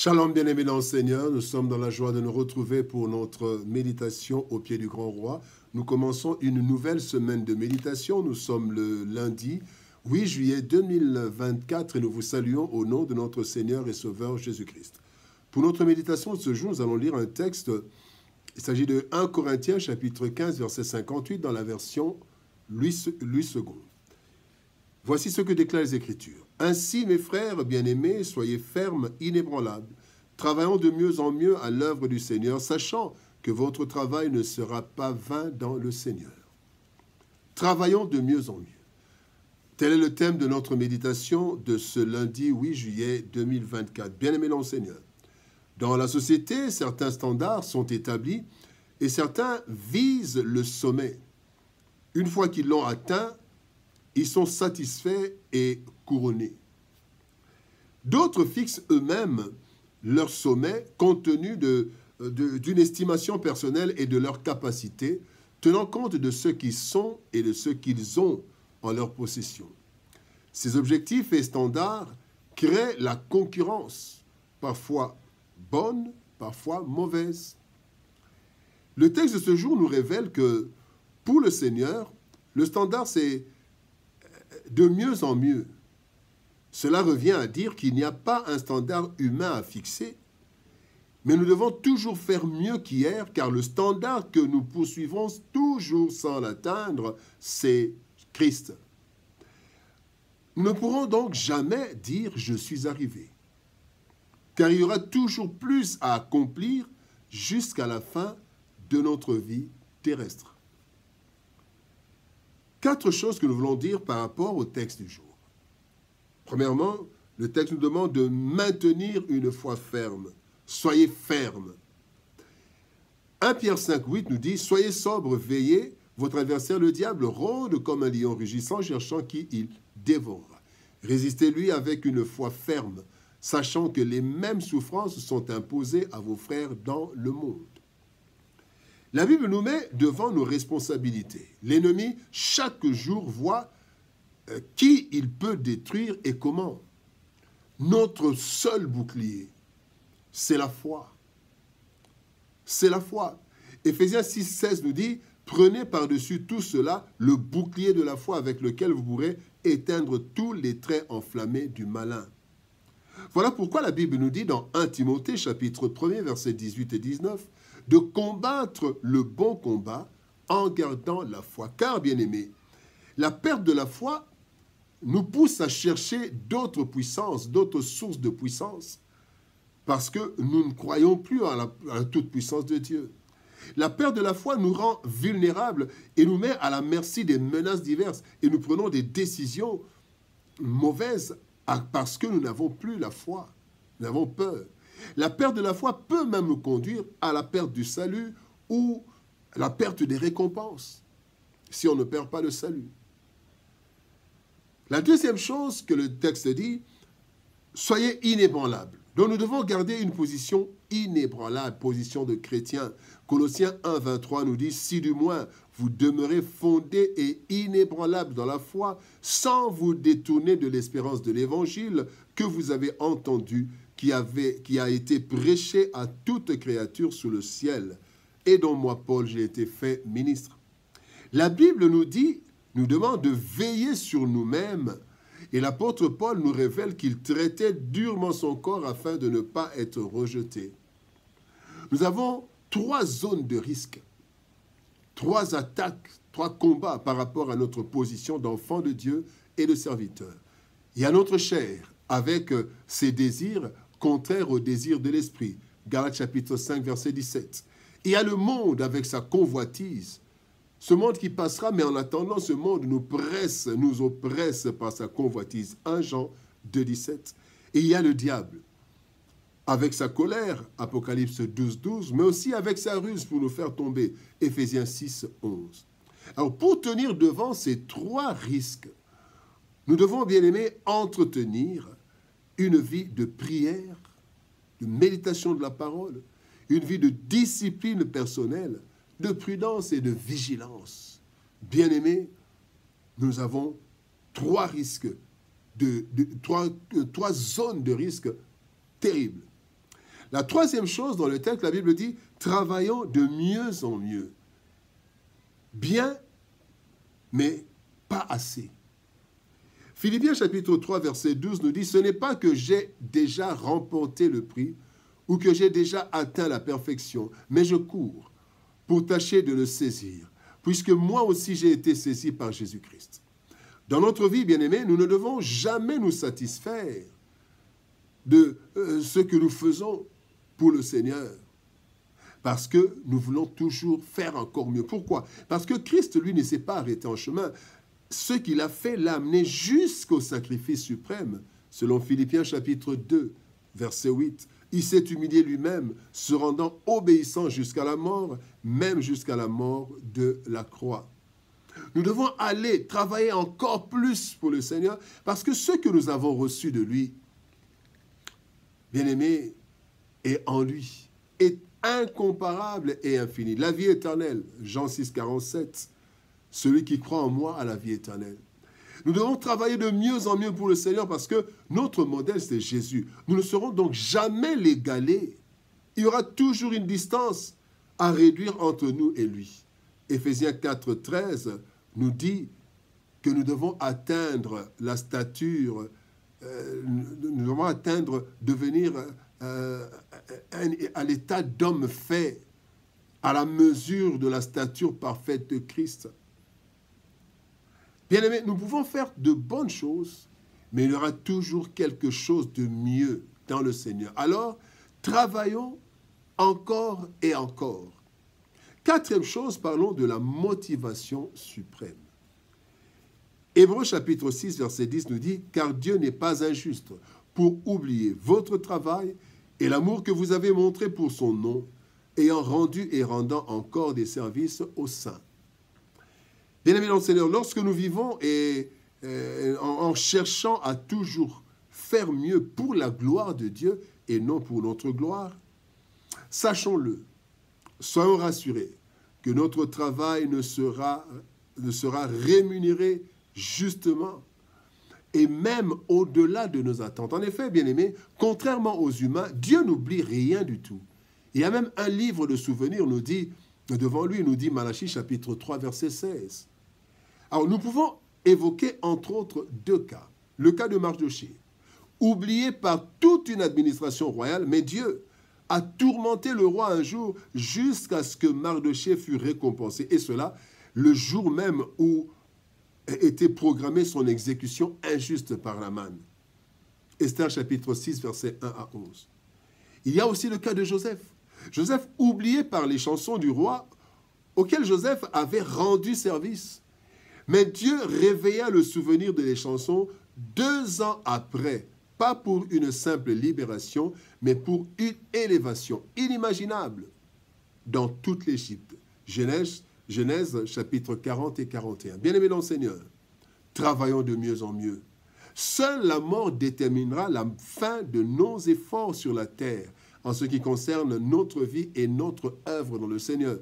Shalom bien-aimés dans le Seigneur, nous sommes dans la joie de nous retrouver pour notre méditation au pied du grand roi. Nous commençons une nouvelle semaine de méditation, nous sommes le lundi 8 juillet 2024 et nous vous saluons au nom de notre Seigneur et Sauveur Jésus-Christ. Pour notre méditation de ce jour, nous allons lire un texte, il s'agit de 1 Corinthiens chapitre 15 verset 58 dans la version Louis II. Voici ce que déclarent les Écritures. « Ainsi, mes frères bien-aimés, soyez fermes, inébranlables, travaillant de mieux en mieux à l'œuvre du Seigneur, sachant que votre travail ne sera pas vain dans le Seigneur. » Travaillons de mieux en mieux. Tel est le thème de notre méditation de ce lundi 8 juillet 2024. Bien-aimés dans le Seigneur, dans la société, certains standards sont établis et certains visent le sommet. Une fois qu'ils l'ont atteint, ils sont satisfaits et couronnés. D'autres fixent eux-mêmes leur sommet compte tenu d'une estimation personnelle et de leur capacité, tenant compte de ce qu'ils sont et de ce qu'ils ont en leur possession. Ces objectifs et standards créent la concurrence, parfois bonne, parfois mauvaise. Le texte de ce jour nous révèle que pour le Seigneur, le standard c'est de mieux en mieux. Cela revient à dire qu'il n'y a pas un standard humain à fixer, mais nous devons toujours faire mieux qu'hier, car le standard que nous poursuivons toujours sans l'atteindre, c'est Christ. Nous ne pourrons donc jamais dire « je suis arrivé », car il y aura toujours plus à accomplir jusqu'à la fin de notre vie terrestre. 4 choses que nous voulons dire par rapport au texte du jour. Premièrement, le texte nous demande de maintenir une foi ferme. Soyez fermes. 1 Pierre 5,8 nous dit « Soyez sobres, veillez, votre adversaire le diable rôde comme un lion rugissant, cherchant qui il dévorera. Résistez-lui avec une foi ferme, sachant que les mêmes souffrances sont imposées à vos frères dans le monde. » La Bible nous met devant nos responsabilités. L'ennemi, chaque jour, voit qui il peut détruire et comment. Notre seul bouclier, c'est la foi. C'est la foi. Éphésiens 6,16 nous dit « Prenez par-dessus tout cela le bouclier de la foi avec lequel vous pourrez éteindre tous les traits enflammés du malin. » Voilà pourquoi la Bible nous dit dans 1 Timothée, chapitre 1er, versets 18 et 19, de combattre le bon combat en gardant la foi. Car, bien-aimés, la perte de la foi nous pousse à chercher d'autres puissances, d'autres sources de puissance, parce que nous ne croyons plus à la toute-puissance de Dieu. La perte de la foi nous rend vulnérables et nous met à la merci des menaces diverses, et nous prenons des décisions mauvaises parce que nous n'avons plus la foi, nous avons peur. La perte de la foi peut même nous conduire à la perte du salut ou la perte des récompenses, si on ne perd pas le salut. La deuxième chose que le texte dit, soyez inébranlables. Donc nous devons garder une position inébranlable, position de chrétien. Colossiens 1, 23 nous dit, si du moins vous demeurez fondés et inébranlables dans la foi, sans vous détourner de l'espérance de l'évangile que vous avez entendu, qui a été prêché à toute créature sous le ciel, et dont moi, Paul, j'ai été fait ministre. La Bible nous demande de veiller sur nous-mêmes, et l'apôtre Paul nous révèle qu'il traitait durement son corps afin de ne pas être rejeté. Nous avons 3 zones de risque, 3 attaques, 3 combats par rapport à notre position d'enfant de Dieu et de serviteur. Il y a notre chair, avec ses désirs contraires aux désirs de l'esprit. Galates chapitre 5, verset 17. Il y a le monde avec sa convoitise. Ce monde qui passera, mais en attendant, ce monde nous presse, nous oppresse par sa convoitise. 1 Jean 2, 17. Et il y a le diable, avec sa colère, Apocalypse 12, 12, mais aussi avec sa ruse pour nous faire tomber, Éphésiens 6, 11. Alors, pour tenir devant ces 3 risques, nous devons, bien aimés, entretenir une vie de prière, de méditation de la parole, une vie de discipline personnelle, de prudence et de vigilance. Bien-aimés, nous avons 3 risques, 3 zones de risque terribles. La troisième chose dans le texte, la Bible dit, travaillons de mieux en mieux. Bien, mais pas assez. Philippiens chapitre 3, verset 12 nous dit, ce n'est pas que j'ai déjà remporté le prix ou que j'ai déjà atteint la perfection, mais je cours pour tâcher de le saisir, puisque moi aussi j'ai été saisi par Jésus-Christ. Dans notre vie, bien-aimés, nous ne devons jamais nous satisfaire de ce que nous faisons pour le Seigneur, parce que nous voulons toujours faire encore mieux. Pourquoi? Parce que Christ, lui, ne s'est pas arrêté en chemin. Ce qu'il a fait l'a amené jusqu'au sacrifice suprême, selon Philippiens chapitre 2, verset 8. Il s'est humilié lui-même, se rendant obéissant jusqu'à la mort, même jusqu'à la mort de la croix. Nous devons aller travailler encore plus pour le Seigneur, parce que ce que nous avons reçu de lui, bien-aimé, est en lui, est incomparable et infini. La vie éternelle, Jean 6, 47, celui qui croit en moi a la vie éternelle. Nous devons travailler de mieux en mieux pour le Seigneur parce que notre modèle, c'est Jésus. Nous ne serons donc jamais l'égaler. Il y aura toujours une distance à réduire entre nous et lui. Éphésiens 4, 13 nous dit que nous devons atteindre la stature, nous devons atteindre, devenir à l'état d'homme fait, à la mesure de la stature parfaite de Christ. Bien-aimés, nous pouvons faire de bonnes choses, mais il y aura toujours quelque chose de mieux dans le Seigneur. Alors, travaillons encore et encore. Quatrième chose, parlons de la motivation suprême. Hébreux chapitre 6, verset 10 nous dit « Car Dieu n'est pas injuste pour oublier votre travail et l'amour que vous avez montré pour son nom, ayant rendu et rendant encore des services aux saints. » Bien-aimés dans le Seigneur, lorsque nous vivons en cherchant à toujours faire mieux pour la gloire de Dieu et non pour notre gloire, sachons-le, soyons rassurés que notre travail ne sera rémunéré justement et même au-delà de nos attentes. En effet, bien-aimés, contrairement aux humains, Dieu n'oublie rien du tout. Il y a même un livre de souvenirs, nous dit, devant lui, nous dit Malachie chapitre 3, verset 16. Alors, nous pouvons évoquer, entre autres, deux cas. Le cas de Mardochée, oublié par toute une administration royale, mais Dieu a tourmenté le roi un jour jusqu'à ce que Mardochée fût récompensé. Et cela, le jour même où était programmée son exécution injuste par Haman. Esther chapitre 6, versets 1 à 11. Il y a aussi le cas de Joseph. Joseph, oublié par les chansons du roi, auquel Joseph avait rendu service. Mais Dieu réveilla le souvenir de les chansons 2 ans après, pas pour une simple libération, mais pour une élévation inimaginable dans toute l'Égypte. Genèse chapitre 40 et 41. Bien-aimés dans le Seigneur, travaillons de mieux en mieux. Seule la mort déterminera la fin de nos efforts sur la terre en ce qui concerne notre vie et notre œuvre dans le Seigneur.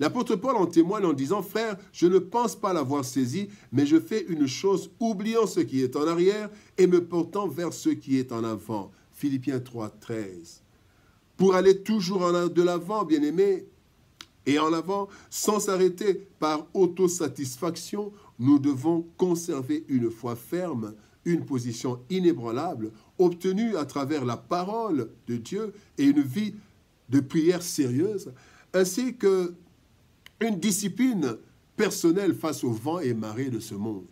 L'apôtre Paul en témoigne en disant « Frère, je ne pense pas l'avoir saisi, mais je fais une chose, oubliant ce qui est en arrière et me portant vers ce qui est en avant. » Philippiens 3, 13. Pour aller toujours de l'avant, bien-aimés, et en avant, sans s'arrêter par autosatisfaction, nous devons conserver une foi ferme, une position inébranlable, obtenue à travers la parole de Dieu et une vie de prière sérieuse, ainsi que une discipline personnelle face aux vents et marées de ce monde.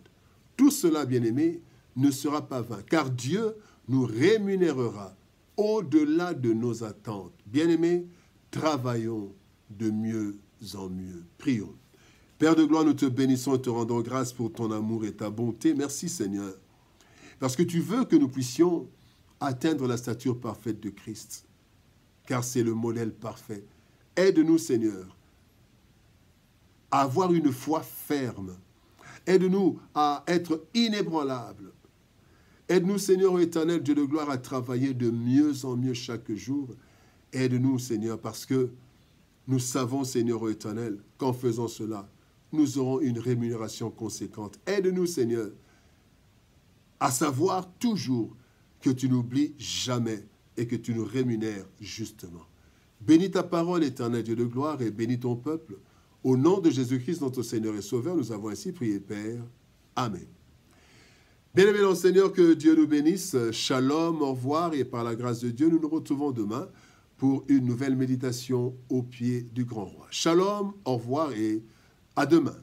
Tout cela, bien-aimés, ne sera pas vain, car Dieu nous rémunérera au-delà de nos attentes. Bien-aimés, travaillons de mieux en mieux. Prions. Père de gloire, nous te bénissons et te rendons grâce pour ton amour et ta bonté. Merci Seigneur, parce que tu veux que nous puissions atteindre la stature parfaite de Christ, car c'est le modèle parfait. Aide-nous Seigneur à avoir une foi ferme. Aide-nous à être inébranlables. Aide-nous, Seigneur éternel, Dieu de gloire, à travailler de mieux en mieux chaque jour. Aide-nous, Seigneur, parce que nous savons, Seigneur éternel, qu'en faisant cela, nous aurons une rémunération conséquente. Aide-nous, Seigneur, à savoir toujours que tu n'oublies jamais et que tu nous rémunères justement. Bénis ta parole, éternel Dieu de gloire, et bénis ton peuple. Au nom de Jésus-Christ, notre Seigneur et Sauveur, nous avons ainsi prié, Père. Amen. Bien-aimés dans le Seigneur, que Dieu nous bénisse. Shalom, au revoir, et par la grâce de Dieu, nous nous retrouvons demain pour une nouvelle méditation au pied du grand roi. Shalom, au revoir et à demain.